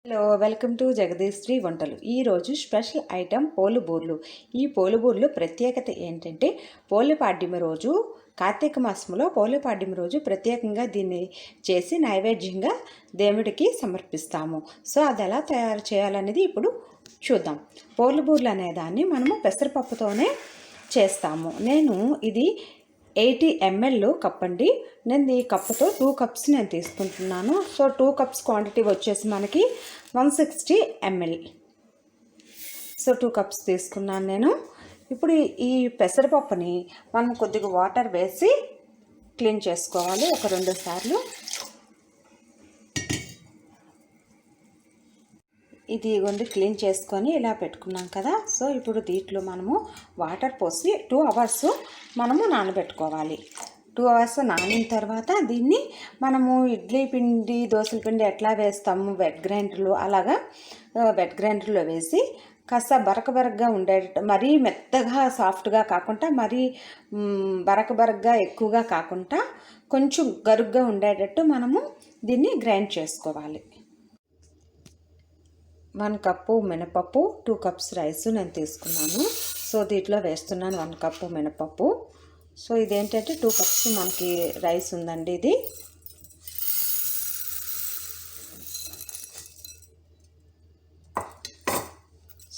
Hello, welcome to Jagadeeswari వంటలు. ఈరోజు special item పోలి బూర్లు. ఈ పోలి బూర్లు ప్రత్యేకత ఏంటంటే పోలిపాడ్యమి రోజు, కార్తీక మాసంలో పోలిపాడ్యమి రోజు ప్రత్యేకంగా దీన్ని చేసి నైవేద్యంగా దేవుడికి సమర్పిస్తాము. సో అది ఎలా తయారు చేయాలనేది ఇప్పుడు చూద్దాం. పోలి బూర్లు అనే దాన్ని మనము పెసరపప్పుతోనే చేస్తాము. నేను ఇది 80 ml కప్ అండి. నేను ఈ కప్పుతో 2 కప్స్ నేను తీసుకుంటున్నాను. సో 2 కప్స్ క్వాంటిటీ వచ్చేసి మనకి 160 ml. సో 2 కప్స్ తీసుకున్నాను నేను. ఇప్పుడు ఈ పెసరపప్పుని మనం కొద్దిగా వాటర్ వేసి క్లీన్ చేసుకోవాలి ఒక 2 సార్లు. ఇది ఇగోండి క్లీన్ చేసుకొని ఇలా పెట్టుకున్నాం కదా. సో ఇప్పుడు దీంట్లో మనము వాటర్ పోసి 2 అవర్స్ మనము నానబెట్టుకోవాలి. 2 అవర్స్ నానిన తర్వాత దీన్ని మనము ఇడ్లీ పిండి, దోశల పిండి ఎట్లా వేస్తాము వెట్ గ్రైండర్లో, అలాగా వెట్ గ్రైండర్లో వేసి కాస్త బరకగా ఉండేటట్టు, మరీ మెత్తగా సాఫ్ట్గా కాకుండా, మరీ బరకగా ఎక్కువగా కాకుండా, కొంచెం గరుగ్గా ఉండేటట్టు మనము దీన్ని గ్రైండ్ చేసుకోవాలి. 1 కప్పు మినపప్పు, 2 కప్స్ రైస్ నేను తీసుకున్నాను. సో దీంట్లో వేస్తున్నాను 1 కప్పు మినపప్పు. సో ఇదేంటంటే 2 కప్స్ మనకి రైస్ ఉందండి. ఇది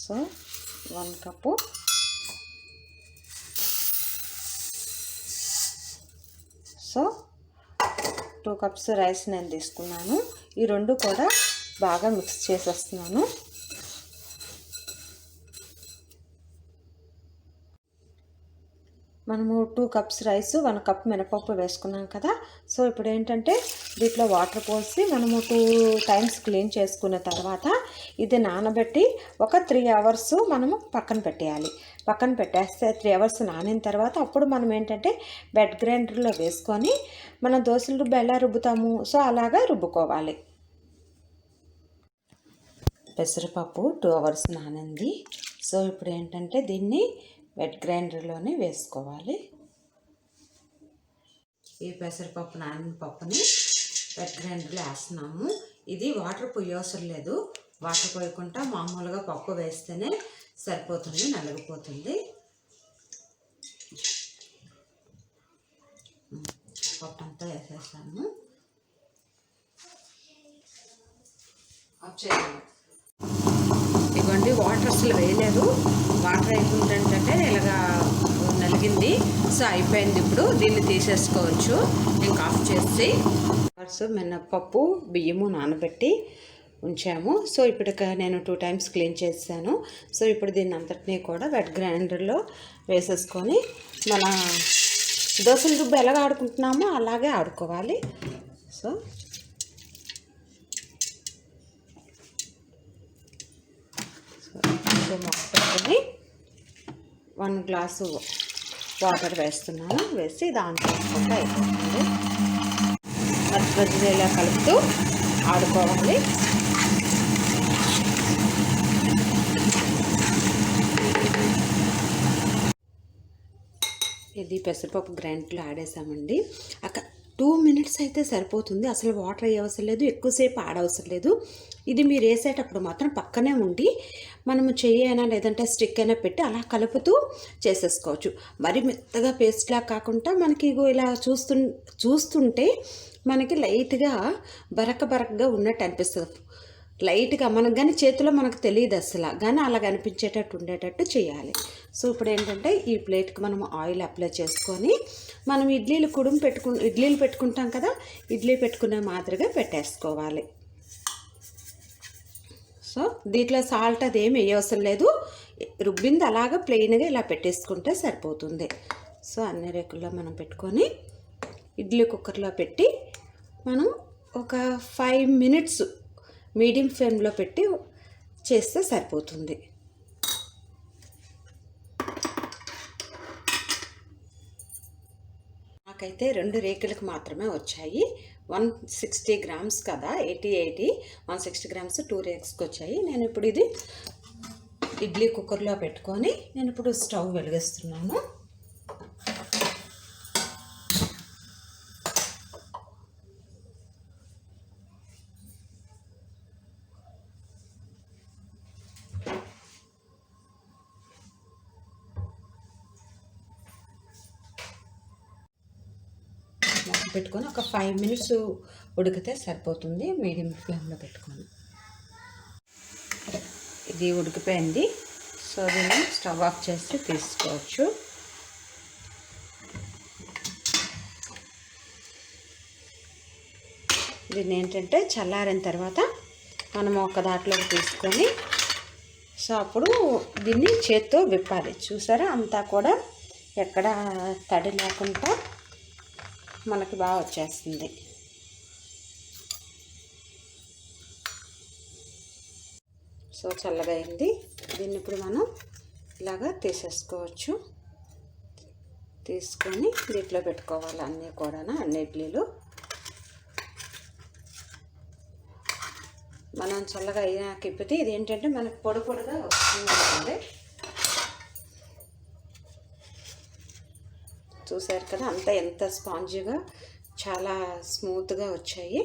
so 1 cup. So 2 cups rice నేను తీసుకున్నాను. ఈ రెండు కూడా బాగా మిక్స్ చేసేస్తున్నాను. మనము 2 కప్స్ రైస్, 1 కప్ మినపప్పు వేసుకున్నాం కదా. సో ఇప్పుడు ఏంటంటే దీంట్లో వాటర్ పోసి మనము 2 టైమ్స్ క్లీన్ చేసుకున్న తర్వాత ఇది నానబెట్టి ఒక 3 అవర్స్ మనము పక్కన పెట్టేయాలి. పక్కన పెట్టేస్తే 3 అవర్స్ నానిన తర్వాత అప్పుడు మనం ఏంటంటే వెట్ గ్రైండర్లో వేసుకొని మనం దోశలు రుబ్బు ఎలా రుబ్బుతాము, సో అలాగా రుబ్బుకోవాలి. పెసరపప్పు 2 అవర్స్ నానింది. సో ఇప్పుడు ఏంటంటే దీన్ని వెట్ గ్రైండర్లోనే వేసుకోవాలి. ఈ పెసరపప్పు నానిన పప్పుని వెట్ గ్రైండర్లో వేస్తున్నాము. ఇది వాటర్ పోయవసరం లేదు. వాటర్ పోయకుండా మామూలుగా పప్పు వేస్తేనే సరిపోతుంది, నలిగిపోతుంది. పప్పు అంతా వేసేసాము. ఇవ్వండి, వాటర్ అసలు వేయలేదు. వాటర్ అయిపోతుందంటే ఇలాగా నలిగింది. సో అయిపోయింది. ఇప్పుడు దీన్ని తీసేసుకోవచ్చు. నేను ఆఫ్ చేసి మినపప్పు, బియ్యము నానబెట్టి ఉంచాము. సో ఇప్పుడు నేను 2 టైమ్స్ క్లీన్ చేశాను. సో ఇప్పుడు దీన్ని అంతటినీ కూడా వెట్ గ్రైండర్లో వేసేసుకొని మన దోశల రుబ్బు ఎలాగ ఆడుకుంటున్నామో అలాగే ఆడుకోవాలి. సో మొక్కని 1 గ్లాసు వాటర్ వేస్తున్నాను. వేసి దాంట్లో వేసుకుంటే అయిపోతుంది. మధ్య మధ్యలో ఇలా కలుపుతూ ఆడుకోవాలి. ఇది పెసరపప్పు గ్రైండర్లో ఆడేసామండి. 2 మినిట్స్ అయితే సరిపోతుంది. అసలు వాటర్ అయ్యవసరం లేదు, ఎక్కువసేపు ఆడవసరం లేదు. ఇది మీరు వేసేటప్పుడు మాత్రం పక్కనే ఉండి మనము చెయ్యి అయినా లేదంటే స్టిక్ అయినా పెట్టి అలా కలుపుతూ చేసేసుకోవచ్చు. మరి మెత్తగా పేస్ట్లా కాకుండా మనకి ఇలా చూస్తుంటే మనకి లైట్గా బరకగా ఉన్నట్టు అనిపిస్తుంది. లైట్గా మనకు కానీ చేతిలో మనకు తెలియదు అసలు, కానీ అలా కనిపించేటట్టు ఉండేటట్టు చేయాలి. సో ఇప్పుడు ఏంటంటే ఈ ప్లేట్కి మనం ఆయిల్ అప్లై చేసుకొని మనం ఇడ్లీలు పెట్టుకుంటాం కదా, ఇడ్లీ పెట్టుకునే మాదిరిగా పెట్టేసుకోవాలి. సో దీంట్లో సాల్ట్ అదేమి వేయవసరం లేదు. రుబ్బింది అలాగా ప్లెయిన్గా ఇలా పెట్టేసుకుంటే సరిపోతుంది. సో అన్ని రేకుల్లో మనం పెట్టుకొని ఇడ్లీ కుక్కర్లో పెట్టి మనం ఒక 5 మినిట్స్ మీడియం ఫ్లేమ్లో పెట్టి చేస్తే సరిపోతుంది. నాకైతే 2 రేకులకు మాత్రమే వచ్చాయి. 160 గ్రామ్స్ కదా, 80 160 గ్రామ్స్ 2 రేక్స్కి వచ్చాయి. నేను ఇప్పుడు ఇది ఇడ్లీ కుక్కర్లో పెట్టుకొని నేను ఇప్పుడు స్టవ్ వెలిగిస్తున్నాను. పెట్టుకొని ఒక 5 మినిట్స్ ఉడికితే సరిపోతుంది. మీడియం ఫ్లేమ్లో పెట్టుకొని. ఇది ఉడికిపోయింది. సో దీన్ని స్టవ్ ఆఫ్ చేసి తీసుకోవచ్చు. దీన్ని ఏంటంటే చల్లారిన తర్వాత మనం ఒక దాంట్లోకి తీసుకొని సో అప్పుడు దీన్ని చేత్తో విప్పాలి. చూసారా, అంతా కూడా ఎక్కడ తడి లేకుండా మనకి బాగా వచ్చేస్తుంది. సో చల్లగా అయింది. దీన్ని ఇప్పుడు మనం ఇలాగా తీసేసుకోవచ్చు. తీసుకొని దీంట్లో పెట్టుకోవాలి అన్నీ కూడా, అన్ని ఇడ్లీలు. మనం చల్లగా అయినాక ఇప్పితే ఇది ఏంటంటే మనకు పొడి పొడిగా వస్తుంది. చూసారు కదా, అంతా ఎంత స్పాంజీగా చాలా స్మూత్గా వచ్చాయి.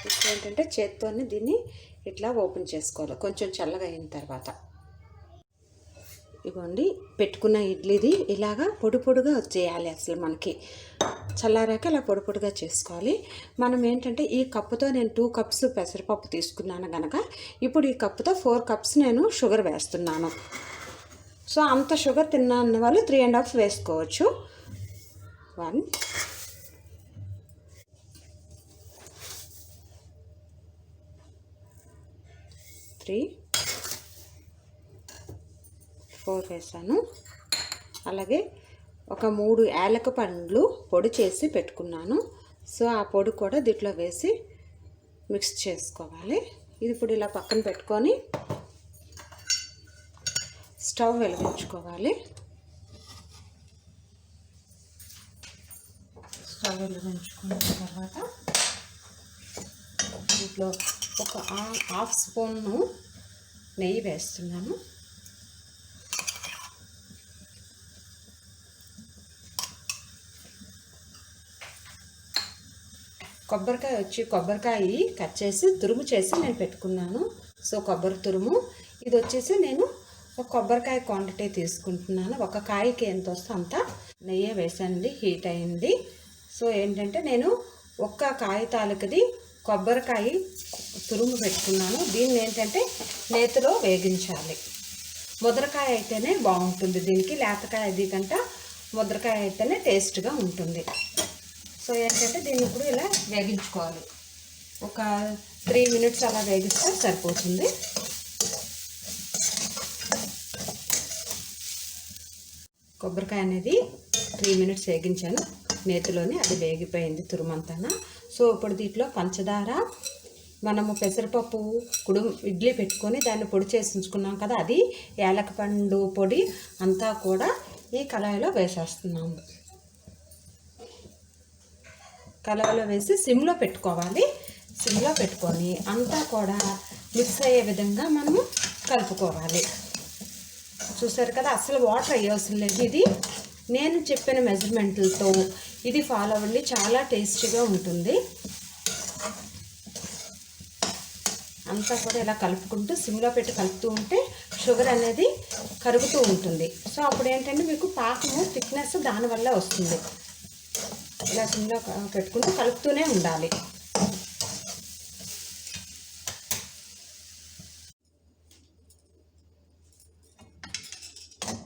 ఇప్పుడు ఏంటంటే చేత్తోనే దీన్ని ఇట్లా ఓపెన్ చేసుకోవాలి కొంచెం చల్లగా అయిన తర్వాత. ఇవ్వండి, పెట్టుకున్న ఇడ్లీది ఇలాగా పొడి పొడిగా వచ్చేయాలి. అసలు మనకి చల్లారాక ఇలా పొడి పొడిగా చేసుకోవాలి. మనం ఏంటంటే ఈ కప్పుతో నేను 2 కప్స్ పెసరపప్పు తీసుకున్నాను కనుక ఇప్పుడు ఈ కప్పుతో 4 కప్స్ నేను షుగర్ వేస్తున్నాను. సో అంత షుగర్ తిన్న వాళ్ళు 3.5 వేసుకోవచ్చు. 1 3 4 వేసాను. అలాగే ఒక 3 యాలక పండ్లు పొడి చేసి పెట్టుకున్నాను. సో ఆ పొడి కూడా దీంట్లో వేసి మిక్స్ చేసుకోవాలి. ఇది ఇప్పుడు ఇలా పక్కన పెట్టుకొని స్టవ్ వెలిగించుకోవాలి. స్టవ్ వెలిగించుకున్న తర్వాత దీంట్లో ఒక 1/2 స్పూను నెయ్యి వేస్తున్నాను. కొబ్బరికాయ కట్ చేసి తురుము చేసి నేను పెట్టుకున్నాను. సో కొబ్బరి తురుము ఇది వచ్చేసి నేను ఒక కొబ్బరికాయ క్వాంటిటీ తీసుకుంటున్నాను. ఒక కాయకి ఎంత వస్తే అంత నెయ్యి వేసండి. హీట్ అయింది. సో ఏంటంటే నేను ఒక్క కాయ తాలూకది కొబ్బరికాయ తురుము పెట్టుకున్నాను. దీన్ని ఏంటంటే నేతిలో వేగించాలి. ముద్రకాయ అయితేనే బాగుంటుంది దీనికి, లేతకాయ అది కంటే ముద్రకాయ అయితేనే టేస్ట్గా ఉంటుంది. సో ఏంటంటే దీన్ని ఇప్పుడు ఇలా వేగించుకోవాలి. ఒక 3 మినిట్స్ అలా వేగిస్తే సరిపోతుంది. కొబ్బరికాయ అనేది 3 మినిట్స్ వేగించాను నేతిలోనే, అది వేగిపోయింది తురుమంతాన. సో ఇప్పుడు దీంట్లో పంచదార, మనము పెసరపప్పు ఇడ్లీ పెట్టుకొని దాన్ని పొడి చేసి ఉంచుకున్నాం కదా, అది యాలకపండు పొడి అంతా కూడా ఈ కళాయిలో వేసేస్తున్నాము. కళాయిలో వేసి సిమ్లో పెట్టుకోవాలి. సిమ్లో పెట్టుకొని అంతా కూడా మిక్స్ అయ్యే విధంగా మనము కలుపుకోవాలి. చూసారు కదా, అసలు వాటర్ అయ్యవసరం లేదు. ఇది నేను చెప్పిన మెజర్మెంట్లతో ఇది ఫాలో అవ్వండి, చాలా టేస్టీగా ఉంటుంది. అంతా కూడా ఇలా కలుపుకుంటూ సిమ్లో పెట్టి కలుపుతూ ఉంటే షుగర్ అనేది కరుగుతూ ఉంటుంది. సో అప్పుడు ఏంటంటే మీకు పాకము థిక్నెస్ దానివల్ల వస్తుంది. ఇలా సిమ్లో పెట్టుకుంటూ కలుపుతూనే ఉండాలి.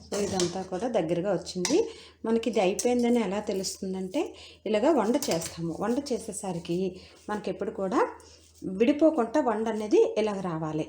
సో ఇదంతా కూడా దగ్గరగా వచ్చింది. మనకి ఇది అయిపోయిందని ఎలా తెలుస్తుందంటే ఇలాగా వండ చేస్తాము. వండ చేసేసరికి మనకి ఎప్పుడు కూడా విడిపోకుండా వండ అనేది ఇలాగ రావాలి.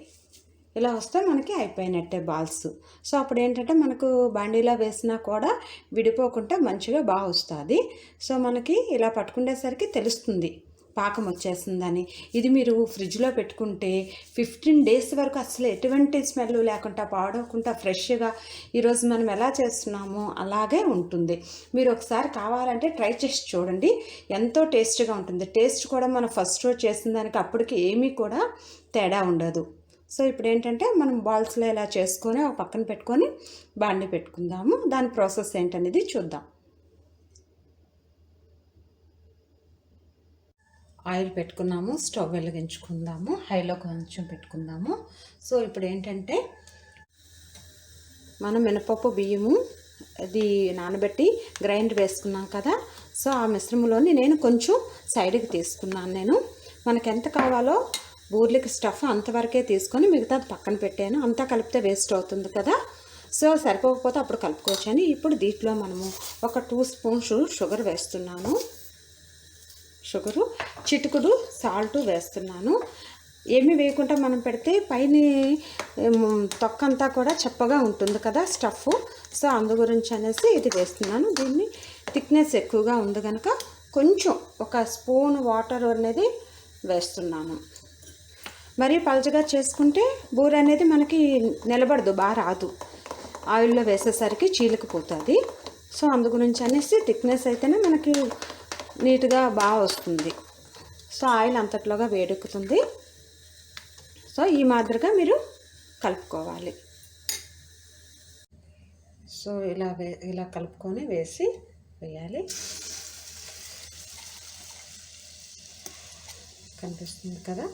ఇలా వస్తే మనకి అయిపోయినట్టే బాల్స్. సో అప్పుడు ఏంటంటే మనకు బాండీలో వేసినా కూడా విడిపోకుండా మంచిగా బాగా వస్తుంది. సో మనకి ఇలా పట్టుకునేసరికి తెలుస్తుంది పాకం వచ్చేస్తుందని. ఇది మీరు ఫ్రిడ్జ్లో పెట్టుకుంటే 15 డేస్ వరకు అసలు ఎటువంటి స్మెల్ లేకుండా పాడవకుండా ఫ్రెష్గా ఈరోజు మనం ఎలా చేస్తున్నామో అలాగే ఉంటుంది. మీరు ఒకసారి కావాలంటే ట్రై చేసి చూడండి, ఎంతో టేస్ట్గా ఉంటుంది. టేస్ట్ కూడా మనం ఫస్ట్ రోజు చేసిన దానికి అప్పటికి ఏమీ కూడా తేడా ఉండదు. సో ఇప్పుడు ఏంటంటే మనం బాల్స్లో ఇలా చేసుకొని ఒక పక్కన పెట్టుకొని బాండీ పెట్టుకుందాము. దాని ప్రాసెస్ ఏంటనేది చూద్దాం. ఆయిల్ పెట్టుకున్నాము, స్టవ్ వెలిగించుకుందాము, హైలో కొంచెం పెట్టుకుందాము. సో ఇప్పుడు ఏంటంటే మనం మినపప్పు బియ్యము అది నానబెట్టి గ్రైండర్ వేసుకున్నాం కదా. సో ఆ మిశ్రమంలోని నేను కొంచెం సైడ్కి తీసుకున్నాను. నేను మనకు ఎంత కావాలో బూర్లకి స్టఫ్ అంతవరకే తీసుకొని మిగతా పక్కన పెట్టాను. అంతా కలిపితే వేస్ట్ అవుతుంది కదా. సో సరిపోకపోతే అప్పుడు కలుపుకోవచ్చని. ఇప్పుడు దీంట్లో మనము ఒక 2 స్పూన్స్ షుగర్ వేస్తున్నాను. షుగరు, చిటికుడు సాల్ట్ వేస్తున్నాను. ఏమీ వేయకుండా మనం పెడితే పైన తొక్కంతా కూడా చప్పగా ఉంటుంది కదా స్టఫ్. సో అందు గురించి అనేసి ఇది వేస్తున్నాను. దీన్ని థిక్నెస్ ఎక్కువగా ఉంది కనుక కొంచెం ఒక స్పూన్ వాటర్ అనేది వేస్తున్నాను. మరీ పలచగా చేసుకుంటే బూర అనేది మనకి నిలబడదు, బాగా రాదు. ఆయిల్లో వేసేసరికి చీలికిపోతుంది. సో అందు గురించి అనేసి థిక్నెస్ అయితేనే మనకి నీట్గా బాగా వస్తుంది. సో ఆయిల్ అంతట్లోగా వేడెక్కుతుంది. సో ఈ మాదిరిగా మీరు కలుపుకోవాలి. సో ఇలా కలుపుకొని వేయాలి. కనిపిస్తుంది కదా.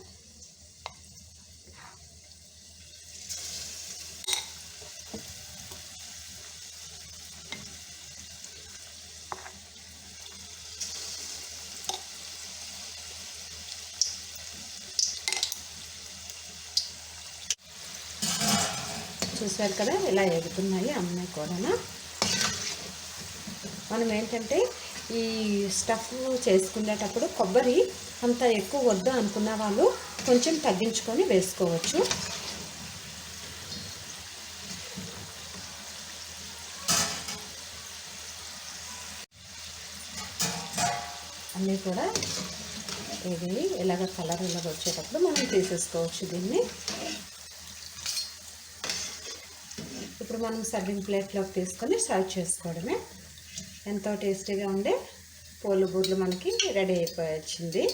చూసారు కదా ఇలా ఎగుతున్నాయి అన్నీ కూడా. మనం ఏంటంటే ఈ స్టఫ్ చేసుకునేటప్పుడు కొబ్బరి అంత ఎక్కువ వద్దు అనుకున్న వాళ్ళు కొంచెం తగ్గించుకొని వేసుకోవచ్చు. అన్నీ కూడా ఇది ఇలాగ కలర్ ఇలాగ వచ్చేటప్పుడు మనం తీసేసుకోవచ్చు దీన్ని. ఇప్పుడు మనం సర్వింగ్ ప్లేట్లోకి తీసుకొని సర్వ్ చేసుకోవడమే. ఎంతో టేస్టీగా ఉండే పోలు బూర్లు మనకి రెడీ అయిపోయింది.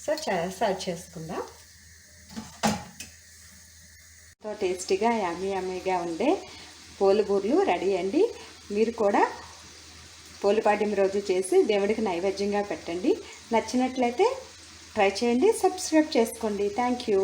సో సర్వ్ చేసుకుందాం. ఎంతో టేస్టీగా యమ్మీగా ఉండే పోలు బూర్లు రెడీ అండి. మీరు కూడా పోలిపాడ్యం రోజు చేసి దేవుడికి నైవేద్యంగా పెట్టండి. నచ్చినట్లయితే ట్రై చేయండి, సబ్స్క్రైబ్ చేసుకోండి. Thank you.